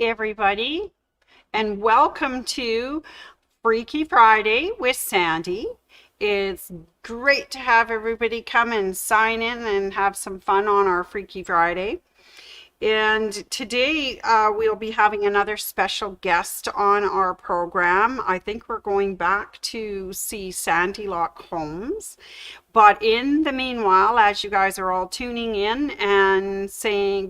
Everybody, and welcome to Freaky Friday with Sandy. It's great to have everybody come and sign in and have some fun on our Freaky Friday. And today we'll be having another special guest on our program. I think we're going back to see Sandy Lock Holmes. But in the meanwhile, as you guys are all tuning in and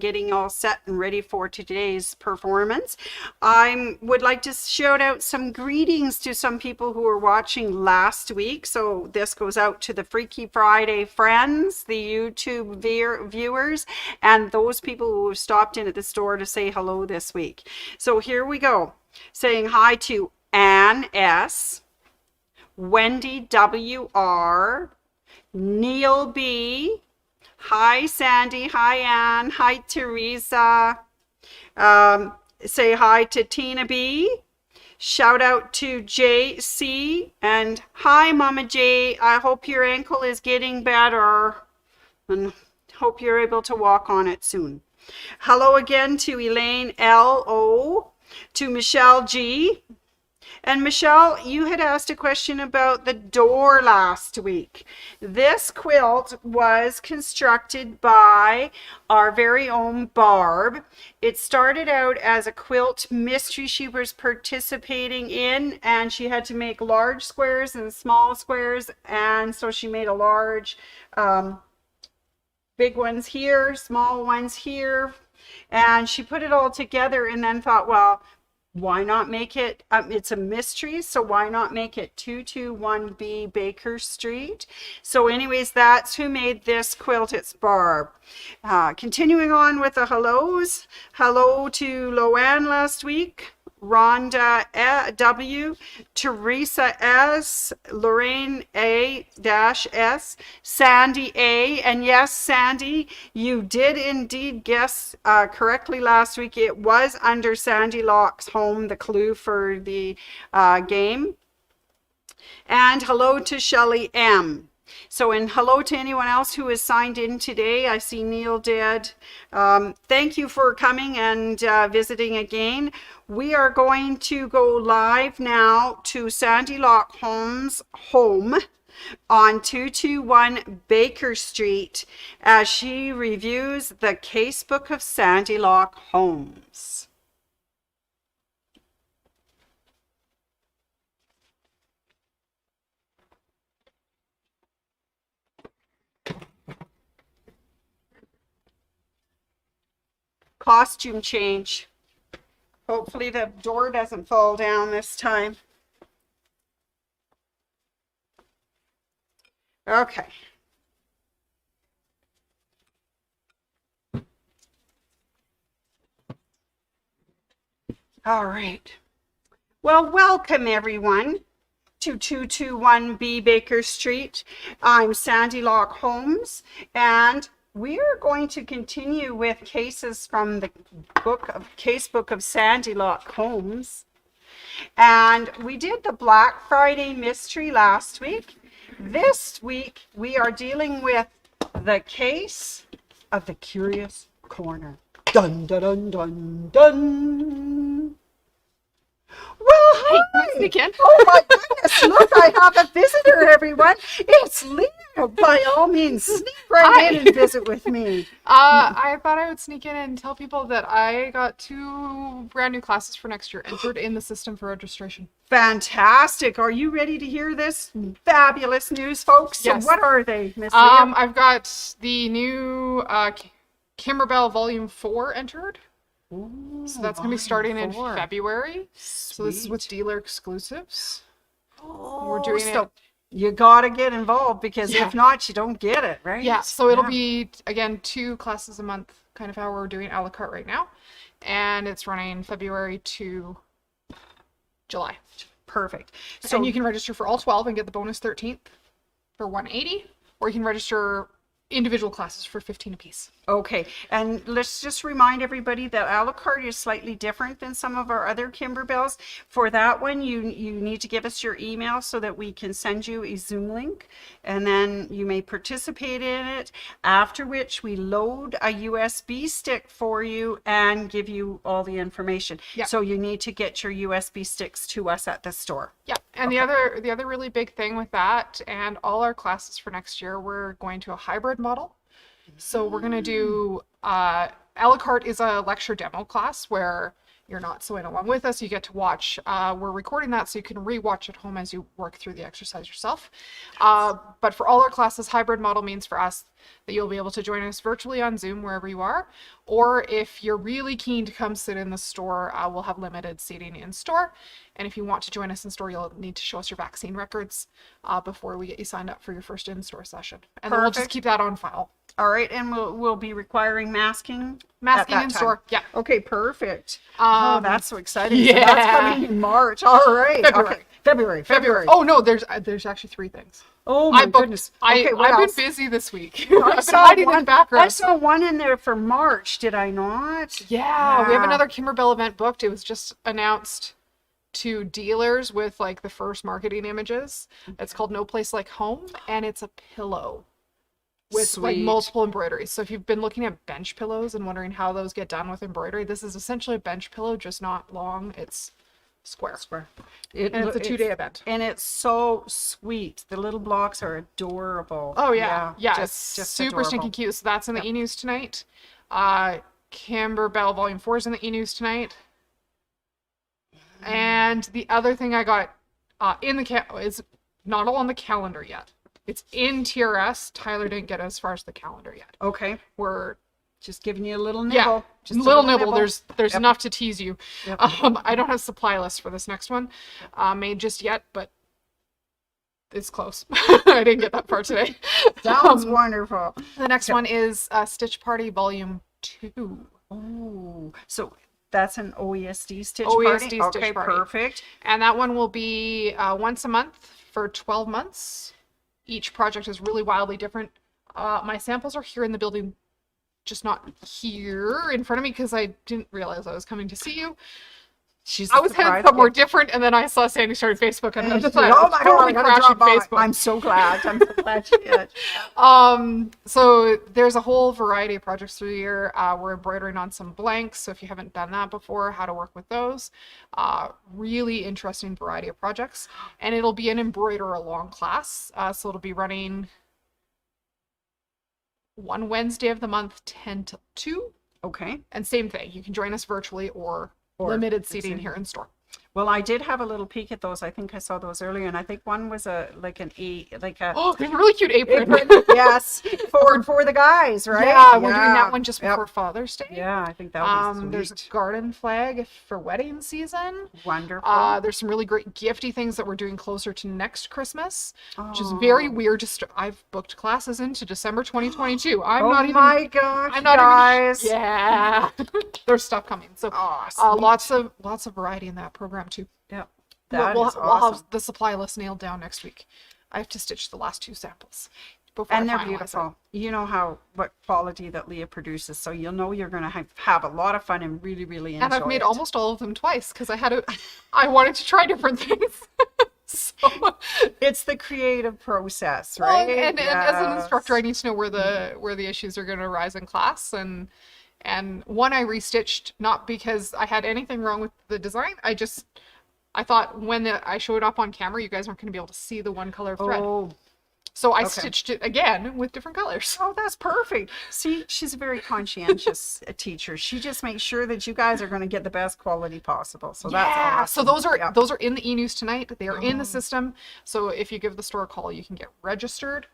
getting all set and ready for today's performance, I would like to shout out some greetings to some people who were watching last week. So this goes out to the Freaky Friday friends, the YouTube viewers, and those people who have stopped in at the store to say hello this week. So here we go. Saying hi to Ann S., Wendy W.R., Neil B. Hi, Sandy. Hi, Ann. Hi, Teresa. Say hi to Tina B. Shout out to JC. And hi, Mama J. I hope your ankle is getting better. And hope you're able to walk on it soon. Hello again to Elaine L.O. To Michelle G. And Michelle, you had asked a question about the door last week. This quilt was constructed by our very own Barb. It started out as a quilt mystery she was participating in, and she had to make large squares and small squares, and so she made a large, big ones here, small ones here, and she put it all together and then thought, well, why not make it, it's a mystery, so why not make it 221B Baker Street? So anyways, that's who made this quilt. It's Barb. Continuing on with the hellos. Hello to Loanne last week. Rhonda W, Teresa S, Lorraine A-S, Sandy A, and yes, Sandy, you did indeed guess correctly last week. It was under Sandy Lock's home, the clue for the game. And hello to Shelley M. So, and hello to anyone else who has signed in today. I see Neil did. Thank you for coming and visiting again. We are going to go live now to Sandy Lock Holmes' home on 221 Baker Street as she reviews the casebook of Sandy Lock Holmes. Costume change. Hopefully the door doesn't fall down this time. Okay. All right. Well, welcome everyone to 221B Baker Street. I'm Sandy Lock Holmes, and we are going to continue with cases from the casebook of Sandy Lock Holmes. And we did the Black Friday mystery last week. This week, we are dealing with the case of the Curious Corner. Dun, dun, dun, dun, dun. Well, hi. Hey, can I sneak in? Oh my goodness, look, I have a visitor, everyone. It's Leah. By all means, sneak right in and visit with me. I thought I would sneak in and tell people that I got 2 brand new classes for next year entered in the system for registration. Fantastic. Are you ready to hear this fabulous news, folks? Yes. So what are they, Miss Leah? I've got the new Kimberbell Volume 4 entered. Ooh, So that's going to be starting in Volume 4. February. So this is with Sweet. dealer exclusives. Oh, We're doing so it. you got to get involved because Yeah. if not, you don't get it, right? Yeah, so it'll Yeah. be, again, 2 classes a month, kind of how we're doing a la carte right now. And it's running February to July. Perfect. So you can register for all 12 and get the bonus 13th for $180, or you can register individual classes for 15 apiece. Okay, and let's just remind everybody that a la carte is slightly different than some of our other Kimberbells. For that one, you need to give us your email so that we can send you a Zoom link, and then you may participate in it, after which we load a USB stick for you and give you all the information. Yeah. So you need to get your USB sticks to us at the store. Yeah, and the other really big thing with that, and all our classes for next year, we're going to a hybrid model. So we're going to do, a la carte is a lecture demo class where you're not sewing along with us. You get to watch. We're recording that so you can re-watch at home as you work through the exercise yourself. But for all our classes, hybrid model means for us that you'll be able to join us virtually on Zoom wherever you are. Or if you're really keen to come sit in the store, we'll have limited seating in store. And if you want to join us in store, you'll need to show us your vaccine records before we get you signed up for your first in-store session. And then we'll just keep that on file. All right, and we'll be requiring masking. Masking at that in time. store, yeah. Okay, perfect. Oh, that's so exciting. So yeah. that's coming in March. All right. February. Okay. February. Oh no, there's actually 3 things. Oh my I booked, goodness. I, Okay, what I've else? been busy this week. I I've been saw hiding in one- the background. I saw one in there for March, did I not? Yeah, we have another Kimberbell event booked. It was just announced to dealers with like the first marketing images. It's called No Place Like Home, and it's a pillow with like Sweet. multiple embroideries. So if you've been looking at bench pillows and wondering how those get done with embroidery, this is essentially a bench pillow, just not long. It's square. And it's a 2-day event. And it's so sweet. The little blocks are adorable. Oh yeah. Yeah, just super adorable. stinking cute. So that's in the e-news tonight. Kimberbell Volume 4 is in the e-news tonight. And the other thing I got in the is not all on the calendar yet. It's in TRS. Tyler didn't get as far as the calendar yet. Okay. We're Just giving you a little nibble. yeah, Just a little nibble. There's Yep. enough to tease you. Yep. I don't have supply lists for this next one made just yet, but it's close. I didn't get that far today. Sounds wonderful. The next one is Stitch Party Volume 2. Oh, so that's an OESD stitch OESD party? stitch Okay, party. perfect. And that one will be once a month for 12 months. Each project is really wildly different. My samples are here in the building, just not here in front of me because I didn't realize I was coming to see you. I was headed somewhere different, and then I saw Sandy started Facebook, and I just thought, oh my totally God, I crashing gotta drop by. Facebook. I'm so glad. I'm so glad you did. So there's a whole variety of projects through the year. We're embroidering on some blanks, so if you haven't done that before, how to work with those. Really interesting variety of projects, and it'll be an embroider along class. So it'll be running one Wednesday of the month, 10 till 2. Okay. And same thing, you can join us virtually or limited seating here in store. Well, I did have a little peek at those. I think I saw those earlier, and I think one was Oh, there's a really cute apron. yes, for the guys, right? Yeah, we're doing that one just before Father's Day. Yeah, I think that would be sweet. There's a garden flag for wedding season. Wonderful. There's some really great gifty things that we're doing closer to next Christmas, which is very weird. I've booked classes into December 2022. Oh my gosh, I'm not guys. even. Yeah, there's stuff coming. So sweet. lots of variety in that program too. Yeah, We'll is have awesome. the supply list nailed down next week. I have to stitch the last 2 samples before And I they're finalize beautiful. You know what quality that Leah produces, so you'll know you're going to have a lot of fun and really, really enjoy And I've made it. almost all of them twice because I wanted to try different things. So It's the creative process, right? and as an instructor, I Yes. need to know where the issues are going to arise in class, and one I restitched not because I had anything wrong with the design. I thought when I showed up on camera, you guys aren't going to be able to see the one color thread. Oh, So I stitched it again with different colors. oh, that's perfect. See, she's a very conscientious teacher. She just makes sure that you guys are going to get the best quality possible. So that's awesome. So those are in the e-news tonight. They are in the system. So if you give the store a call, you can get registered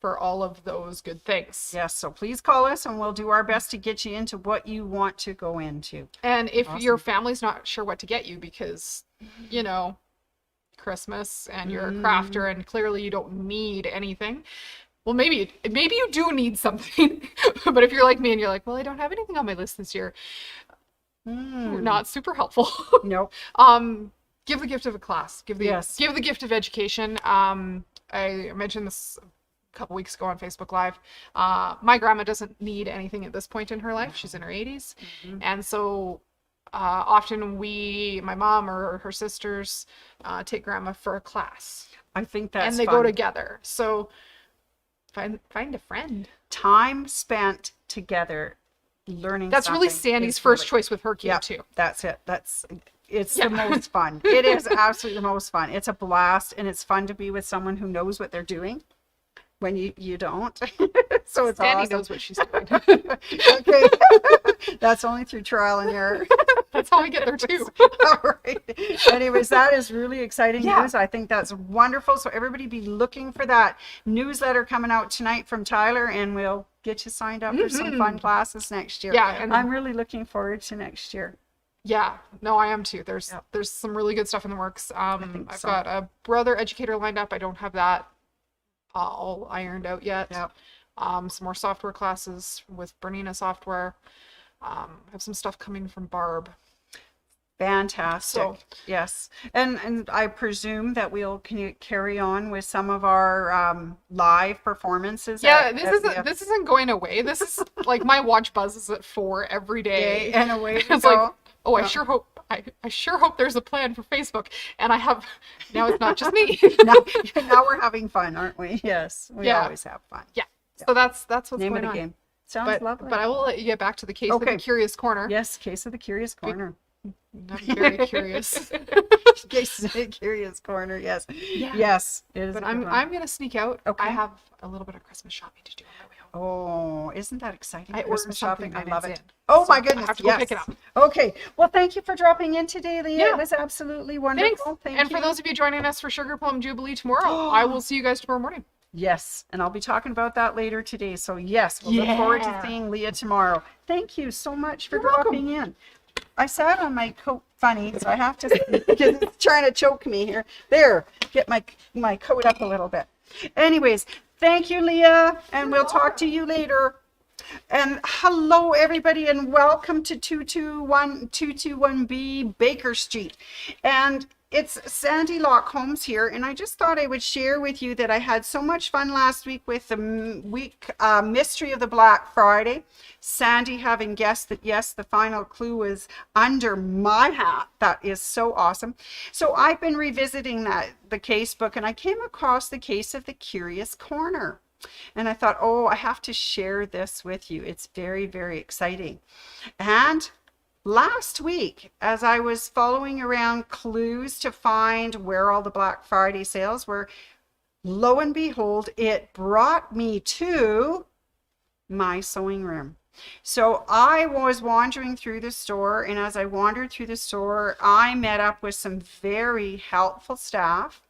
for all of those good things. Yes, so please call us and we'll do our best to get you into what you want to go into. And if your family's not sure what to get you because, Christmas and you're a crafter and clearly you don't need anything, well, maybe you do need something. But if you're like me and you're like, well, I don't have anything on my list this year, we're not super helpful. Nope. Give the gift of a class. Give the gift of education. I mentioned this couple weeks ago on Facebook Live. My grandma doesn't need anything at this point in her life. She's in her 80s. And so often my mom or her sisters take grandma for a class. I think that's and they fun. go together. So find a friend. Time spent together learning That's really something Sandy's is first really- choice with her kid Yep, too. that's it. It's the most fun. It is absolutely the most fun. It's a blast, and it's fun to be with someone who knows what they're doing when you don't. So it's Sandy awesome. knows what she's doing. Okay. That's only through trial and error. That's how we get there too. All right. Anyways, that is really exciting Yeah. news. I think that's wonderful. So everybody be looking for that newsletter coming out tonight from Tyler, and we'll get you signed up for some fun classes next year. Yeah, and I'm really looking forward to next year. Yeah, no, I am too. There's some really good stuff in the works. I've so. got a brother educator lined up. I don't have that all ironed out yet. Yep. Some more software classes with Bernina software. I have some stuff coming from Barb. Fantastic. So- Yes. And I presume that we'll carry on with some of our live performances. Yeah, this isn't going away. This is like my watch buzzes at 4 every day. And away we It's go. like, oh, I sure hope there's a plan for Facebook. And I have now. It's not just me. now we're having fun, aren't we? Yes, we Yeah. always have fun. Yeah. So that's what's Name of going the on. game. Sounds lovely. But I will let you get back to the case of Okay. the Curious Corner. Yes, Case of the Curious Corner. I'm very curious. Case of the Curious Corner. Yes. Yeah. Yes. It is But a good one. I'm gonna sneak out. Okay. I have a little bit of Christmas shopping to do on my way home. Oh, isn't that exciting? I ordered Christmas shopping. something I love and it. it's in. Oh So my goodness. I have to yes. go pick it up. Okay. Well, thank you for dropping in today, Leah. Yeah. It was absolutely Thanks. wonderful. Thank And you. for those of you joining us for Sugar Plum Jubilee tomorrow, I will see you guys tomorrow morning. Yes, and I'll be talking about that later today. So yes, we'll look forward to Yeah. seeing Leah tomorrow. Thank you so much for You're welcome. dropping in. I sat on my coat funny, so I have to because it's trying to choke me here. There, get my coat up a little bit. Anyways, thank you, Leah, and we'll talk to you later. And hello, everybody, and welcome to 221B Baker Street. And it's Sandy Lock Holmes here, and I just thought I would share with you that I had so much fun last week with the mystery of the Black Friday. Sandy having guessed that, yes, the final clue was under my hat. That is so awesome. So I've been revisiting the case book, and I came across the case of the Curious Corner. And I thought, oh, I have to share this with you. It's very, very exciting. And last week, as I was following around clues to find where all the Black Friday sales were, lo and behold, it brought me to my sewing room. So I was wandering through the store, and as I wandered through the store, I met up with some very helpful staff,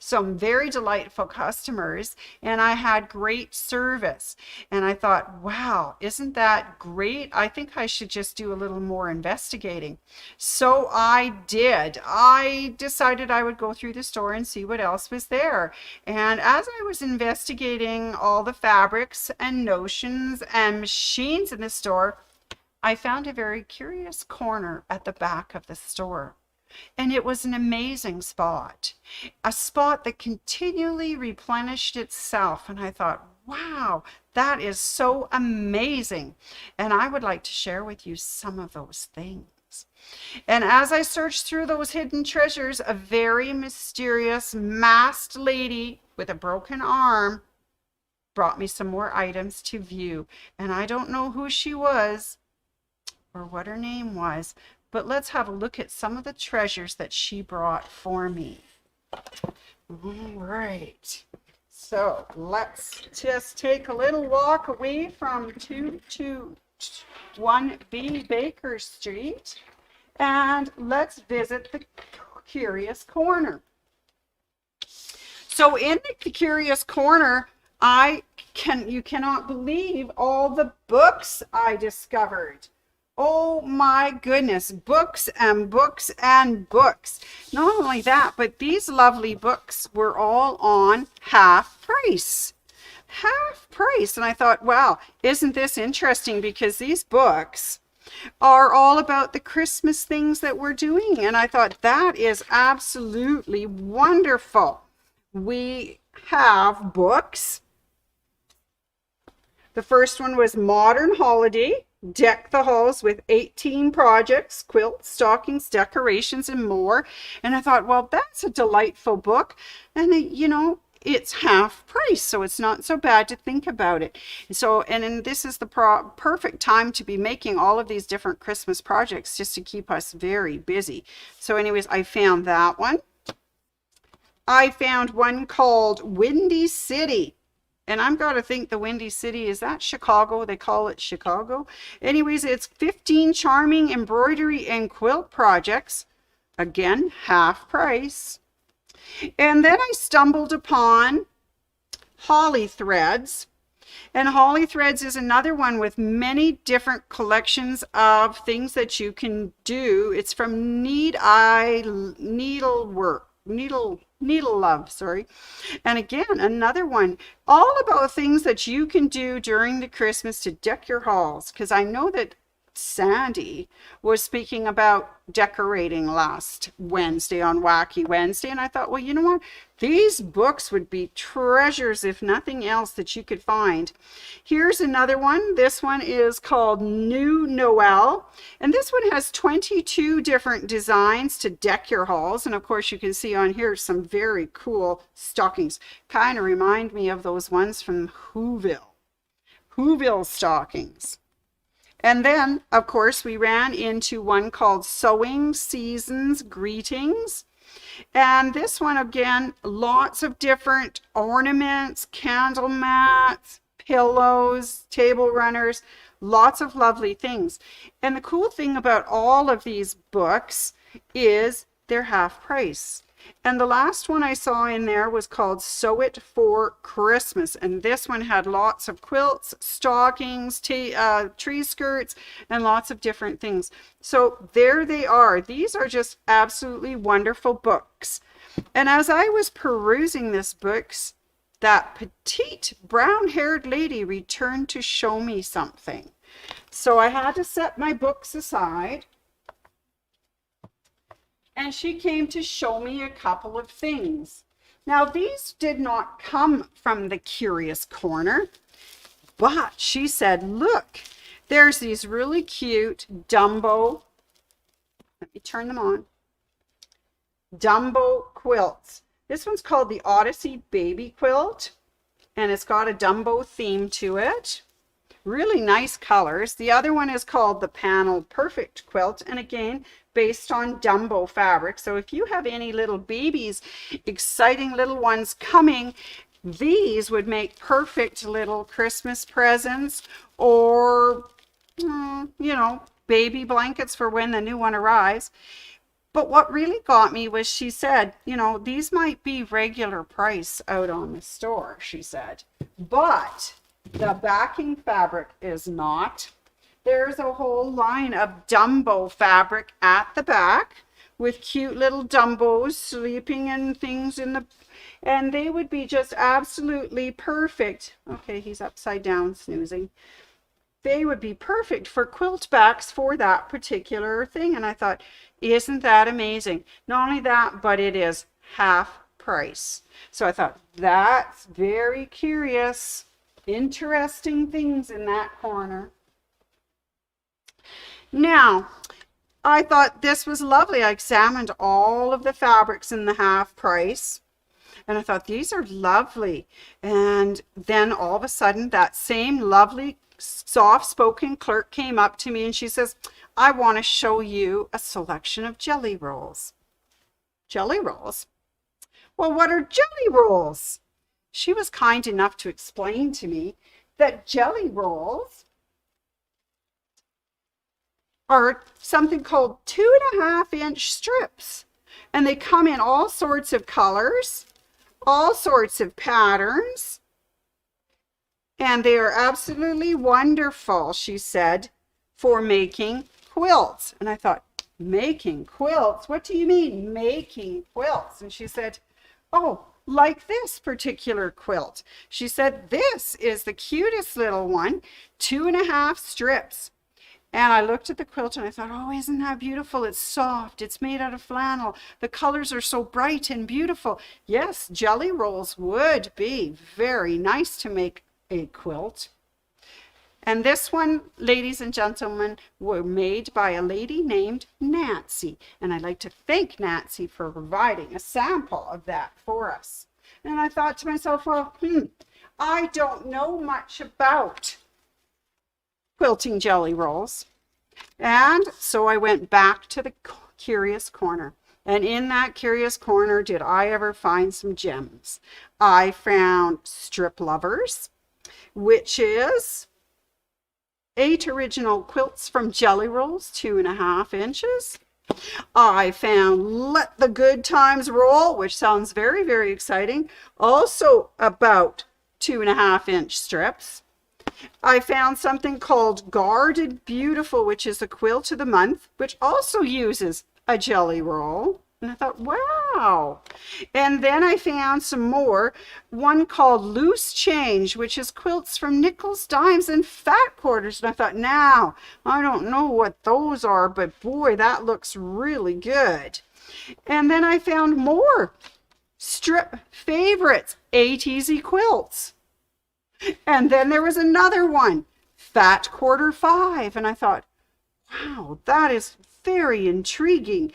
some very delightful customers, and I had great service. And I thought, wow, isn't that great? I think I should just do a little more investigating. So I did. I decided I would go through the store and see what else was there. And as I was investigating all the fabrics and notions and machines in the store, I found a very curious corner at the back of the store. And it was an amazing spot, a spot that continually replenished itself. And I thought, wow, that is so amazing. And I would like to share with you some of those things. And as I searched through those hidden treasures, a very mysterious masked lady with a broken arm brought me some more items to view. And I don't know who she was or what her name was, but let's have a look at some of the treasures that she brought for me. All right. So let's just take a little walk away from 221B Baker Street, and let's visit the Curious Corner. So in the Curious Corner, you cannot believe all the books I discovered. Oh my goodness, books and books and books. Not only that, but these lovely books were all on half price. Half price. And I thought, wow, isn't this interesting? Because these books are all about the Christmas things that we're doing. And I thought that is absolutely wonderful. We have books The first one was Modern Holiday. Deck the halls with 18 projects, quilts, stockings, decorations, and more. And I thought, well, that's a delightful book. And, it's half price, so it's not so bad to think about it. So, and this is the perfect time to be making all of these different Christmas projects just to keep us very busy. So anyways, I found that one. I found one called Windy City. And I'm got to think the Windy City, is that Chicago? They call it Chicago. Anyways, it's 15 charming embroidery and quilt projects. Again, half price. And then I stumbled upon Holly Threads. And Holly Threads is another one with many different collections of things that you can do. It's from Needle Love, sorry. And again, another one, all about things that you can do during the Christmas to deck your halls. Because I know that Sandy was speaking about decorating last Wednesday on Wacky Wednesday. And I thought, well, you know what? These books would be treasures, if nothing else, that you could find. Here's another one. This one is called New Noel. And this one has 22 different designs to deck your halls. And of course, you can see on here some very cool stockings. Kind of remind me of those ones from Whoville stockings. And then, of course, we ran into one called Sewing Seasons Greetings. And this one, again, lots of different ornaments, candle mats, pillows, table runners, lots of lovely things. And the cool thing about all of these books is they're half price. And the last one I saw in there was called Sew It for Christmas. And this one had lots of quilts, stockings, tree skirts, and lots of different things. So there they are. These are just absolutely wonderful books. And as I was perusing these books, that petite brown-haired lady returned to show me something. So I had to set my books aside. And she came to show me a couple of things. Now, these did not come from the Curious Corner, but she said, look, there's these really cute Dumbo, let me turn them on, Dumbo quilts. This one's called the Odyssey Baby Quilt, and it's got a Dumbo theme to it. Really nice colors. The other one is called the Panel Perfect Quilt, and again, based on Dumbo fabric. So if you have any little babies, exciting little ones coming, these would make perfect little Christmas presents, or, baby blankets for when the new one arrives. But what really got me was she said, these might be regular price out on the store, she said, but the backing fabric is not. There's a whole line of Dumbo fabric at the back with cute little Dumbos sleeping and things and they would be just absolutely perfect. Okay, he's upside down snoozing. They would be perfect for quilt backs for that particular thing. And I thought, isn't that amazing? Not only that, but it is half price. So I thought, that's very curious. Interesting things in that corner. Now, I thought this was lovely. I examined all of the fabrics in the half price, and I thought these are lovely. And then all of a sudden, that same lovely, soft-spoken clerk came up to me and she says, I want to show you a selection of jelly rolls. Jelly rolls? Well, what are jelly rolls? She was kind enough to explain to me that jelly rolls are something called 2.5-inch strips. And they come in all sorts of colors, all sorts of patterns. And they are absolutely wonderful, she said, for making quilts. And I thought, making quilts? What do you mean, making quilts? And she said, oh, like this particular quilt. She said, this is the cutest little one, 2.5 strips. And I looked at the quilt and I thought, oh, isn't that beautiful? It's soft. It's made out of flannel. The colors are so bright and beautiful. Yes, jelly rolls would be very nice to make a quilt. And this one, ladies and gentlemen, were made by a lady named Nancy. And I'd like to thank Nancy for providing a sample of that for us. And I thought to myself, well, I don't know much about quilting jelly rolls. And so I went back to the Curious Corner. And in that Curious Corner, did I ever find some gems? I found Strip Lovers, which is 8 original quilts from jelly rolls, 2.5 inches. I found Let the Good Times Roll, which sounds very, very exciting. Also about 2.5-inch strips. I found something called Guarded Beautiful, which is a quilt of the month, which also uses a jelly roll. And I thought, wow. And then I found some more, one called Loose Change, which is quilts from nickels, dimes, and fat quarters. And I thought, now, I don't know what those are, but boy, that looks really good. And then I found more strip favorites, 8 Easy Quilts. And then there was another one, Fat Quarter 5. And I thought, wow, that is very intriguing.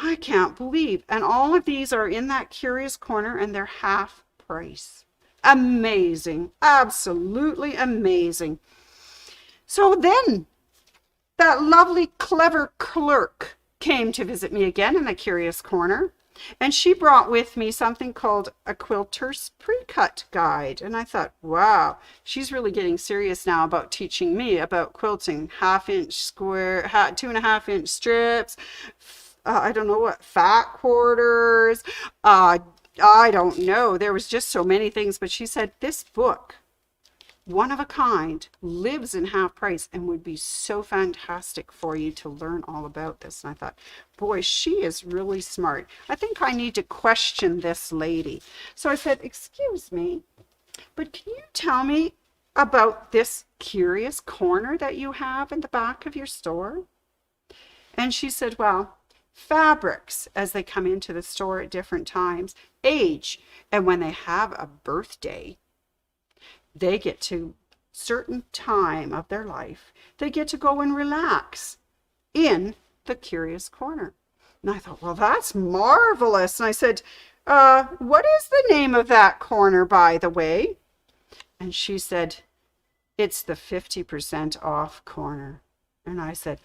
I can't believe. And all of these are in that Curious Corner and they're half price. Amazing. Absolutely amazing. So then that lovely, clever clerk came to visit me again in the Curious Corner. And she brought with me something called a Quilter's Pre-Cut Guide. And I thought, wow, she's really getting serious now about teaching me about quilting 1/2-inch square, 2.5-inch strips, I don't know what, fat quarters. I don't know. There was just so many things. But she said, this book, one of a kind, lives in half price and would be so fantastic for you to learn all about this. And I thought, boy, she is really smart. I think I need to question this lady. So I said, excuse me, but can you tell me about this Curious Corner that you have in the back of your store? And she said, well, fabrics, as they come into the store at different times, age, and when they have a birthday, they get to certain time of their life, they get to go and relax in the Curious Corner. And I thought, well, that's marvelous. And I said, what is the name of that corner, by the way? And she said, it's the 50% off corner. And I said,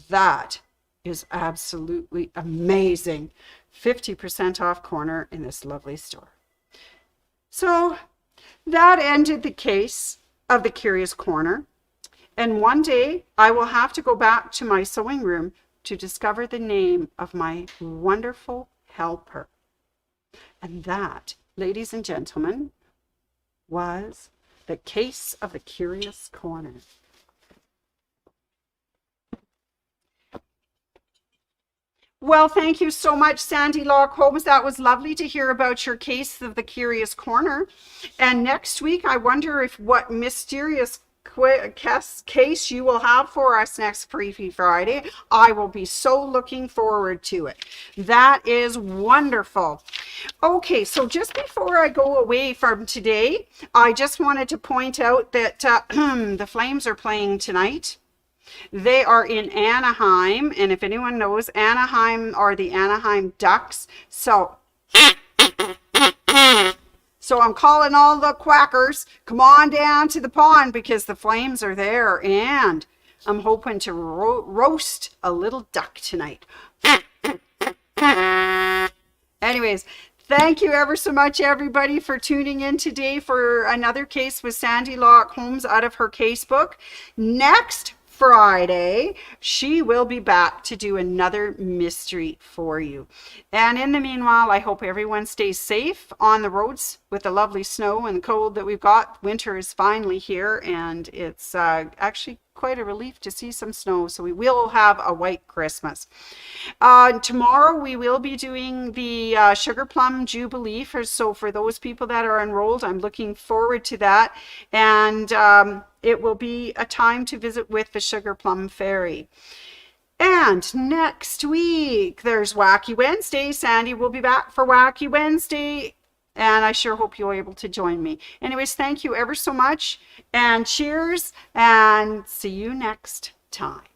that is absolutely amazing. 50% off corner in this lovely store. So that ended the case of the Curious Corner. And one day I will have to go back to my sewing room to discover the name of my wonderful helper. And that, ladies and gentlemen, was the case of the Curious Corner. Well, thank you so much, Sandy Locke Holmes. That was lovely to hear about your case of the Curious Corner. And next week, I wonder if what mysterious case you will have for us next Freaky Friday. I will be so looking forward to it. That is wonderful. Okay, so just before I go away from today, I just wanted to point out that the Flames are playing tonight. They are in Anaheim, and if anyone knows, Anaheim are the Anaheim Ducks. So I'm calling all the quackers, come on down to the pond because the Flames are there, and I'm hoping to roast a little duck tonight. Anyways, thank you ever so much, everybody, for tuning in today for another case with Sandy Locke Holmes out of her casebook. Next Friday, she will be back to do another mystery for you. And in the meanwhile, I hope everyone stays safe on the roads with the lovely snow and cold that we've got. Winter is finally here, and it's actually quite a relief to see some snow. So we will have a white Christmas. Tomorrow we will be doing the Sugar Plum Jubilee. So for those people that are enrolled, I'm looking forward to that. And it will be a time to visit with the Sugar Plum Fairy. And next week, there's Wacky Wednesday. Sandy will be back for Wacky Wednesday And I sure hope you're able to join me. Anyways, thank you ever so much, and cheers, and see you next time.